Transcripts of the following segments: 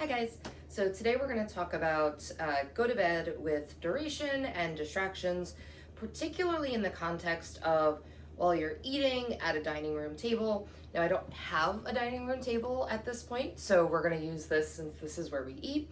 Hi guys. So today we're going to talk about go to bed with duration and distractions, particularly in the context of while you're eating at a dining room table. Now I don't have a dining room table at this point, so we're going to use this since this is where we eat.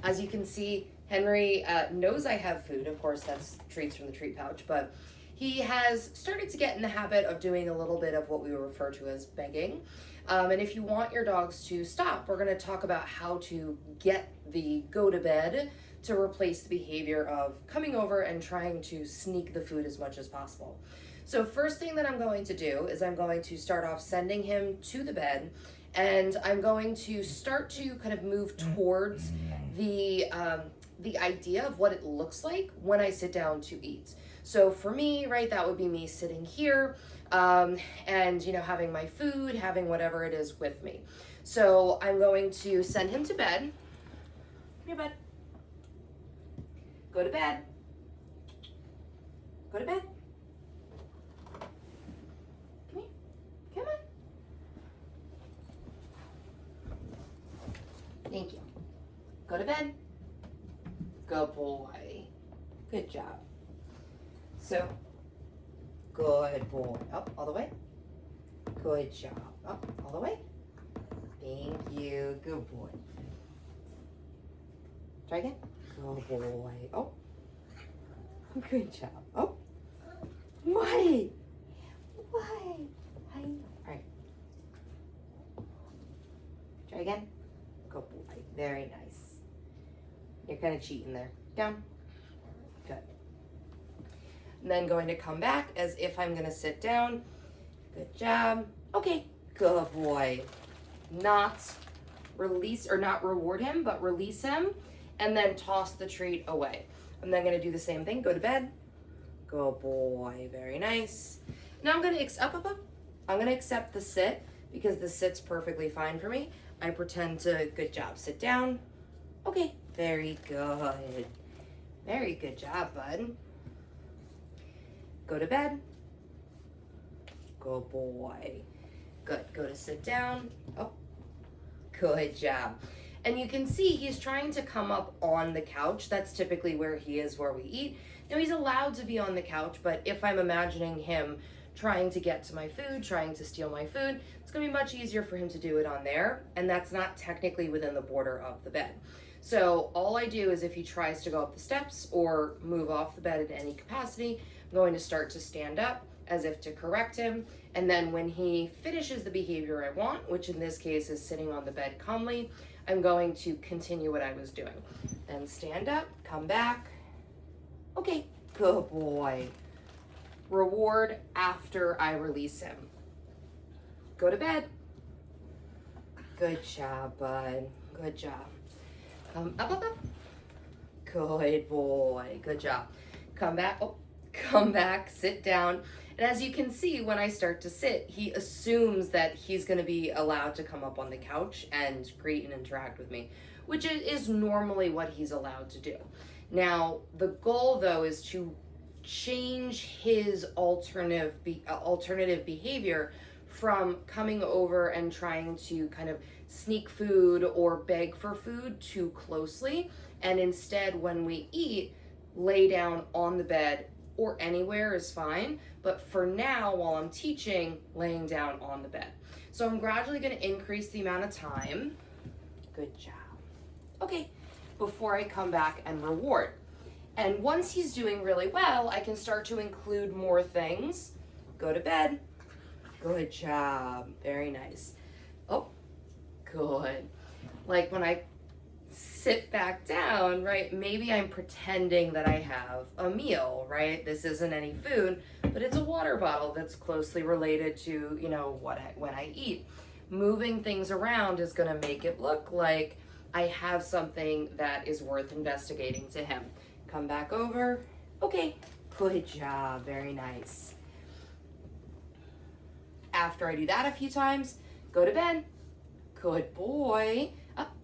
As you can see, Henry knows I have food. Of course, that's treats from the treat pouch, but he has started to get in the habit of doing a little bit of what we refer to as begging. And if you want your dogs to stop, we're going to talk about how to get the go to bed to replace the behavior of coming over and trying to sneak the food as much as possible. So first thing that I'm going to do is I'm going to start off sending him to the bed, and I'm going to start to kind of move towards the idea of what it looks like when I sit down to eat. So for me, right, that would be me sitting here and, having my food, having whatever it is with me. So I'm going to send him to bed. Come here, bud. Go to bed. Go to bed. Come here. Come on. Thank you. Go to bed. Good boy. Good job. So, good boy. Up all the way. Good job. Up all the way. Thank you. Good boy. Try again. Good boy. Oh. Good job. Oh. Why? Why? All right. Try again. Good boy. Very nice. You're kind of cheating there. Down. Good. And then going to come back as if I'm going to sit down. Good job. Okay. Good boy. Not release or not reward him, but release him and then toss the treat away. I'm then going to do the same thing. Go to bed. Good boy. Very nice. Now I'm going to I'm going to accept the sit because the sit's perfectly fine for me. I pretend to, good job. Sit down. Okay. Very good. Very good job, bud. Go to bed. Good boy. Good. Go to sit down. Oh, good job. And you can see he's trying to come up on the couch. That's typically where he is, where we eat. Now he's allowed to be on the couch, but if I'm imagining him trying to get to my food, trying to steal my food, it's gonna be much easier for him to do it on there. And that's not technically within the border of the bed. So all I do is if he tries to go up the steps or move off the bed in any capacity, I'm going to start to stand up as if to correct him. And then when he finishes the behavior I want, which in this case is sitting on the bed calmly, I'm going to continue what I was doing. Then stand up, come back. Okay, good boy. Reward after I release him. Go to bed. Good job, bud. Good job. Up. Good boy. Good job. Come back. Oh, come back. Sit down. And as you can see, when I start to sit, he assumes that he's going to be allowed to come up on the couch and greet and interact with me, which is normally what he's allowed to do. Now, the goal, though, is to change his alternative behavior from coming over and trying to kind of sneak food or beg for food too closely, and instead when we eat, lay down on the bed or anywhere is fine, but for now while I'm teaching, laying down on the bed. So I'm gradually going to increase the amount of time. Good job. Okay, before I come back and reward. And once he's doing really well, I can start to include more things. Go to bed. Good job. Very nice. Oh, good. Like when I sit back down, right, maybe I'm pretending that I have a meal, right? This isn't any food, but it's a water bottle that's closely related to, when I eat. Moving things around is going to make it look like I have something that is worth investigating to him. Come back over. Okay, good job. Very nice. After I do that a few times, go to bed. Good boy. Up.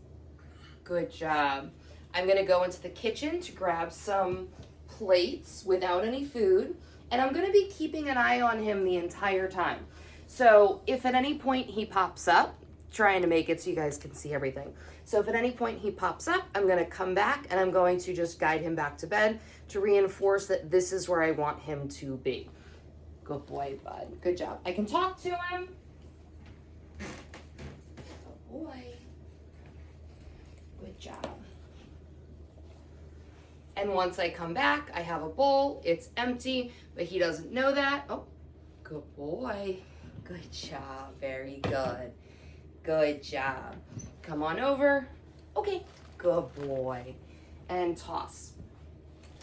Good job. I'm going to go into the kitchen to grab some plates without any food, and I'm going to be keeping an eye on him the entire time. So if at any point he pops up, trying to make it so you guys can see everything. So if at any point he pops up, I'm gonna come back and I'm going to just guide him back to bed to reinforce that this is where I want him to be. Good boy, bud. Good job. I can talk to him. Good boy. Good job. And once I come back, I have a bowl. It's empty, but he doesn't know that. Oh, good boy. Good job. Very good. Good job. Come on over. Okay. Good boy. And toss.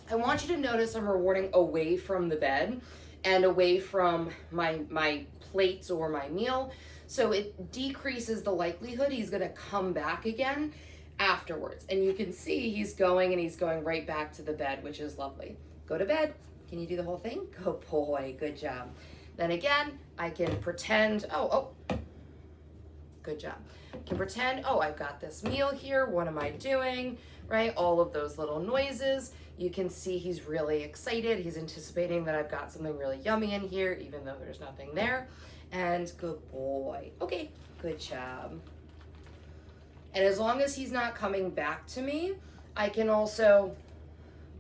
I want you to notice I'm rewarding away from the bed and away from my plates or my meal. So it decreases the likelihood he's gonna come back again afterwards. And you can see he's going right back to the bed, which is lovely. Go to bed. Can you do the whole thing? Good boy, good job. Then again, I can pretend, good job. I can pretend, I've got this meal here. What am I doing? Right? All of those little noises. You can see he's really excited. He's anticipating that I've got something really yummy in here, even though there's nothing there. And good boy. Okay, good job. And as long as he's not coming back to me, I can also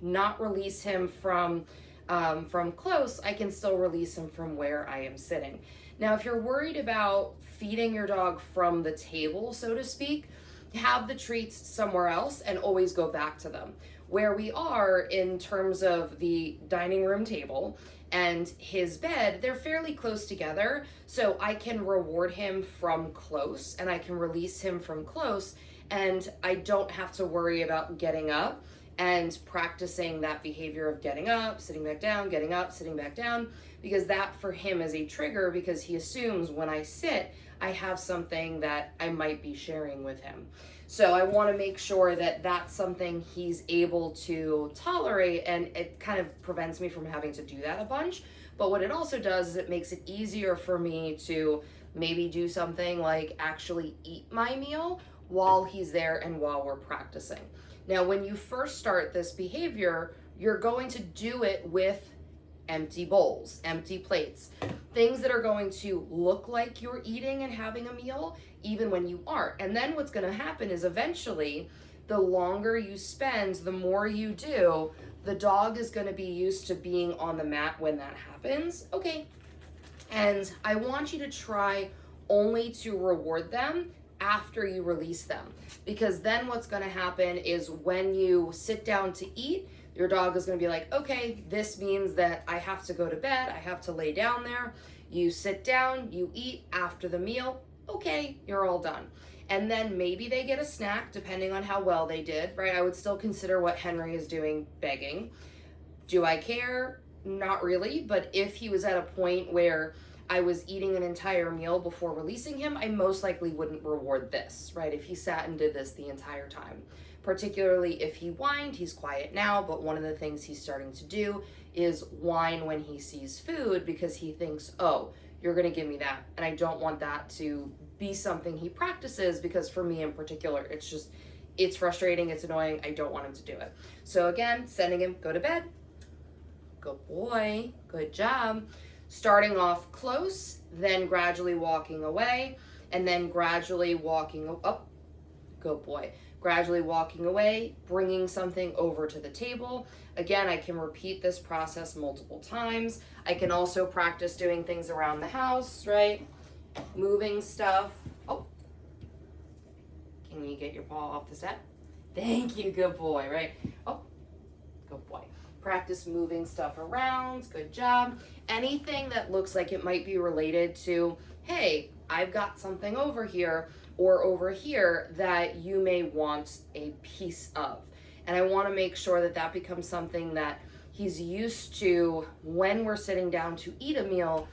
not release him from close. I can still release him from where I am sitting. Now, if you're worried about feeding your dog from the table, so to speak, have the treats somewhere else and always go back to them. Where we are in terms of the dining room table and his bed, they're fairly close together, so I can reward him from close and I can release him from close, and I don't have to worry about getting up and practicing that behavior of getting up, sitting back down, getting up, sitting back down, because that for him is a trigger because he assumes when I sit, I have something that I might be sharing with him. So I want to make sure that that's something he's able to tolerate, and it kind of prevents me from having to do that a bunch. But what it also does is it makes it easier for me to maybe do something like actually eat my meal while he's there and while we're practicing. Now, when you first start this behavior, you're going to do it with empty bowls, empty plates, things that are going to look like you're eating and having a meal, even when you aren't. And then what's going to happen is eventually, the longer you spend, the more you do, the dog is going to be used to being on the mat when that happens. Okay. And I want you to try only to reward them after you release them, because then what's going to happen is when you sit down to eat, your dog is going to be like, okay, this means that I have to go to bed. I have to lay down there. You sit down, you eat after the meal. Okay, you're all done. And then maybe they get a snack depending on how well they did, right? I would still consider what Henry is doing begging. Do I care? Not really. But if he was at a point where I was eating an entire meal before releasing him, I most likely wouldn't reward this, right? If he sat and did this the entire time. Particularly if he whined, he's quiet now, but one of the things he's starting to do is whine when he sees food because he thinks, oh, you're gonna give me that. And I don't want that to be something he practices, because for me in particular, it's frustrating, it's annoying, I don't want him to do it. So again, sending him, go to bed. Good boy, good job. Starting off close, then gradually walking away, and then gradually walking up. Good boy. Gradually walking away, bringing something over to the table. Again, I can repeat this process multiple times. I can also practice doing things around the house, right? Moving stuff. Oh, can you get your paw off the step? Thank you, good boy, right? Oh, good boy. Practice moving stuff around, good job. Anything that looks like it might be related to, hey, I've got something over here or over here that you may want a piece of. And I want to make sure that that becomes something that he's used to when we're sitting down to eat a meal.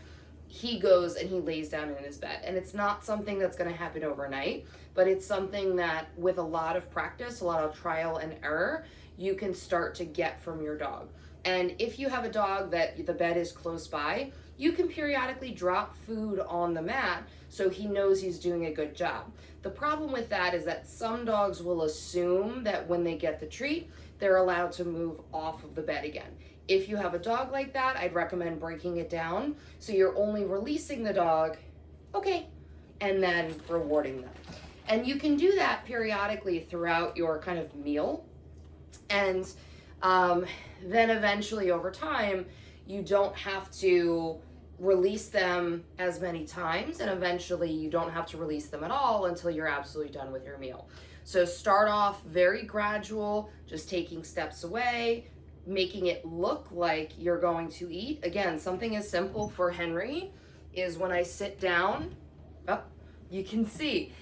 He goes and he lays down in his bed. And it's not something that's going to happen overnight, but it's something that with a lot of practice, a lot of trial and error, you can start to get from your dog. And if you have a dog that the bed is close by, you can periodically drop food on the mat so he knows he's doing a good job. The problem with that is that some dogs will assume that when they get the treat, they're allowed to move off of the bed again. If you have a dog like that, I'd recommend breaking it down so you're only releasing the dog, okay, and then rewarding them. And you can do that periodically throughout your kind of meal. And then eventually over time, you don't have to release them as many times, and eventually you don't have to release them at all until you're absolutely done with your meal. So start off very gradual, just taking steps away, making it look like you're going to eat. Again, something as simple for Henry is when I sit down, oh, you can see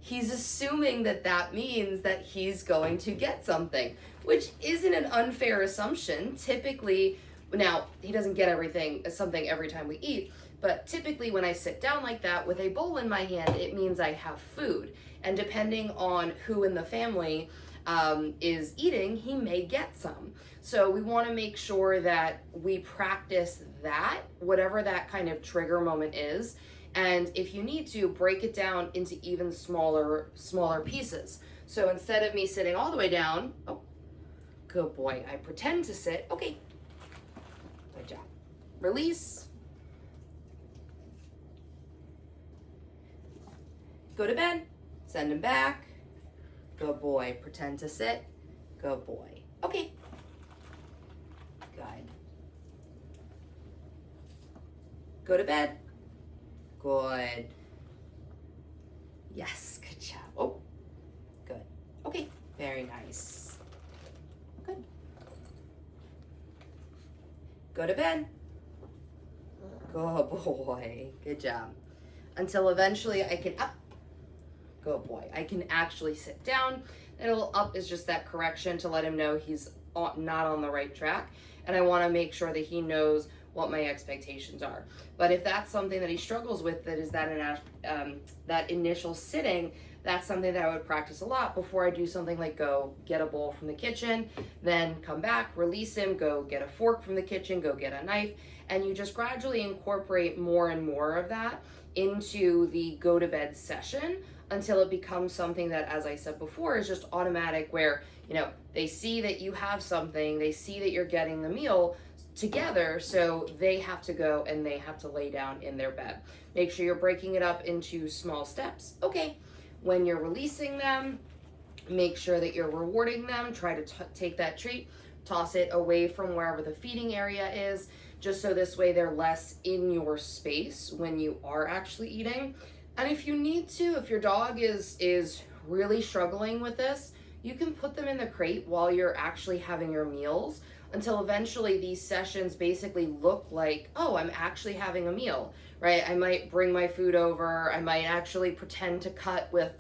he's assuming that means that he's going to get something, which isn't an unfair assumption. Typically, now he doesn't get something every time we eat, but typically when I sit down like that with a bowl in my hand, it means I have food. And depending on who in the family is eating, he may get some. So we want to make sure that we practice that, whatever that kind of trigger moment is. And if you need to, break it down into even smaller pieces. So instead of me sitting all the way down, oh, good boy, I pretend to sit, okay, good job. Release. Go to bed, send him back. Good boy, pretend to sit. Good boy. Okay. Good. Go to bed. Good. Yes, good job. Oh, good. Okay, very nice. Good. Go to bed. Good boy. Good job. Until eventually I can up. Good boy. I can actually sit down. And a little up is just that correction to let him know he's not on the right track. And I want to make sure that he knows what my expectations are. But if that's something that he struggles with, that is that initial sitting, that's something that I would practice a lot before I do something like go get a bowl from the kitchen, then come back, release him, go get a fork from the kitchen, go get a knife, and you just gradually incorporate more and more of that into the go to bed session until it becomes something that, as I said before, is just automatic, where, you know, they see that you have something, they see that you're getting the meal together, so they have to go and they have to lay down in their bed. Make sure you're breaking it up into small steps. Okay, when you're releasing them, make sure that you're rewarding them. Try to take that treat, toss it away from wherever the feeding area is, just so this way they're less in your space when you are actually eating. And if you need to, if your dog is really struggling with this, you can put them in the crate while you're actually having your meals, until eventually these sessions basically look like, oh, I'm actually having a meal, right? I might bring my food over. I might actually pretend to cut with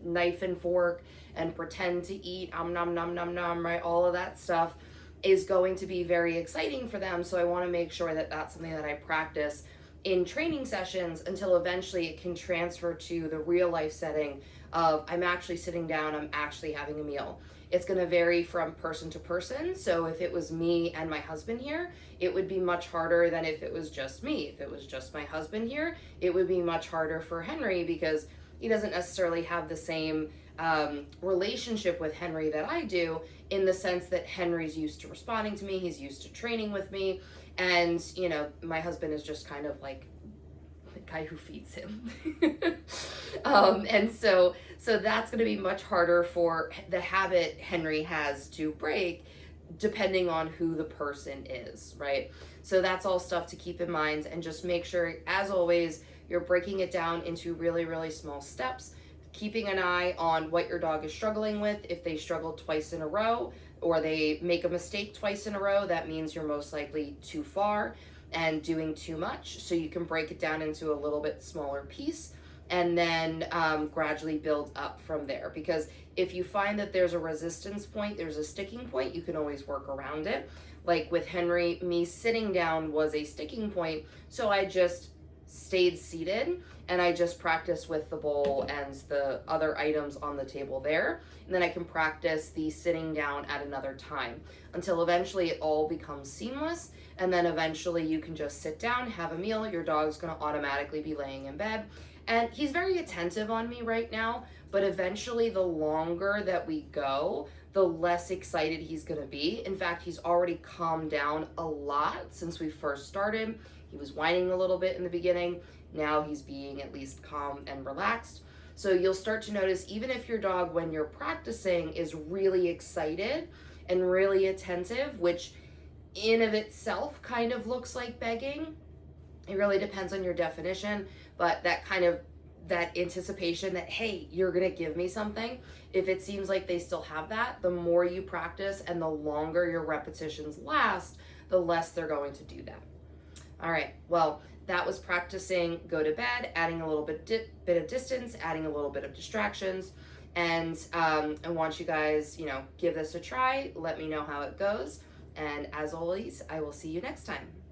knife and fork and pretend to eat, nom nom nom nom, right? All of that stuff is going to be very exciting for them. So I want to make sure that that's something that I practice in training sessions until eventually it can transfer to the real life setting of I'm actually sitting down, I'm actually having a meal. It's going to vary from person to person. So if it was me and my husband here, it would be much harder than if it was just me. If it was just my husband here, it would be much harder for Henry because he doesn't necessarily have the same relationship with Henry that I do, in the sense that Henry's used to responding to me, he's used to training with me, and, you know, my husband is just kind of like the guy who feeds him. And so that's going to be much harder for the habit Henry has to break, depending on who the person is, right? So that's all stuff to keep in mind, and just make sure, as always, you're breaking it down into really, really small steps, keeping an eye on what your dog is struggling with. If they struggle twice in a row, or they make a mistake twice in a row, that means you're most likely too far and doing too much. So you can break it down into a little bit smaller piece, and then gradually build up from there. Because if you find that there's a resistance point, there's a sticking point, you can always work around it. Like with Henry, me sitting down was a sticking point, so I just stayed seated and I just practiced with the bowl and the other items on the table there. And then I can practice the sitting down at another time until eventually it all becomes seamless. And then eventually you can just sit down, have a meal. Your dog's going to automatically be laying in bed. And he's very attentive on me right now, but eventually the longer that we go, the less excited he's going to be. In fact, he's already calmed down a lot since we first started. He was whining a little bit in the beginning. Now he's being at least calm and relaxed. So you'll start to notice, even if your dog, when you're practicing, is really excited and really attentive, which in of itself kind of looks like begging. It really depends on your definition, but that anticipation that, hey, you're gonna give me something, if it seems like they still have that, the more you practice and the longer your repetitions last, the less they're going to do that. All right, well, that was practicing go to bed, adding a little bit of distance, adding a little bit of distractions. And I want you guys, give this a try. Let me know how it goes. And as always, I will see you next time.